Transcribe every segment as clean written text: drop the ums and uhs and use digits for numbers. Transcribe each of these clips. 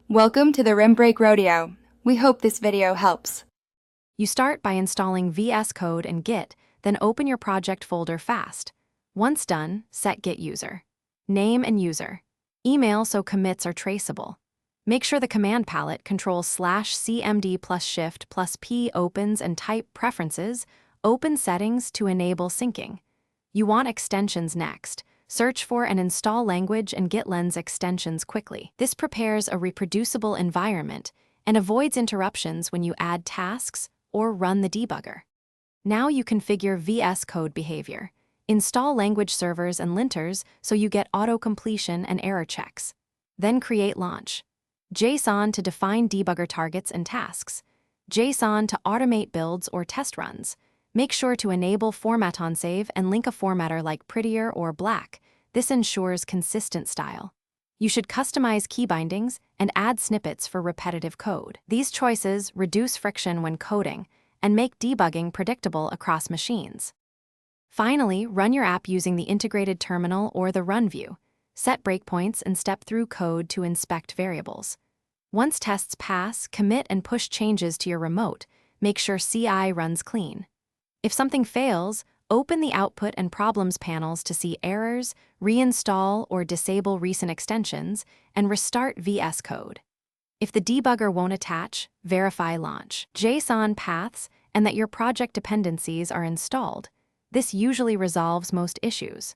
Welcome to the Rim Break Rodeo. We hope this video helps. You start by installing VS Code and Git, then open your project folder fast. Once done, set Git user. Name and user. Email so commits are traceable. Make sure the command palette controls /cmd plus shift plus p opens and type preferences, open settings to enable syncing. You want extensions next. Search for and install language and GitLens extensions quickly. This prepares a reproducible environment and avoids interruptions when you add tasks or run the debugger. Now you configure VS Code behavior. Install language servers and linters so you get auto-completion and error checks. Then create launch. JSON to define debugger targets and tasks. JSON to automate builds or test runs. Make sure to enable format on save and link a formatter like Prettier or Black. This ensures consistent style. You should customize key bindings and add snippets for repetitive code. These choices reduce friction when coding and make debugging predictable across machines. Finally, run your app using the integrated terminal or the run view. Set breakpoints and step through code to inspect variables. Once tests pass, commit and push changes to your remote. Make sure CI runs clean. If something fails, open the Output and Problems panels to see errors, reinstall or disable recent extensions, and restart VS Code. If the debugger won't attach, verify launch. JSON paths and that your project dependencies are installed. This usually resolves most issues.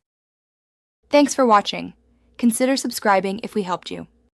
Thanks for watching. Consider subscribing if we helped you.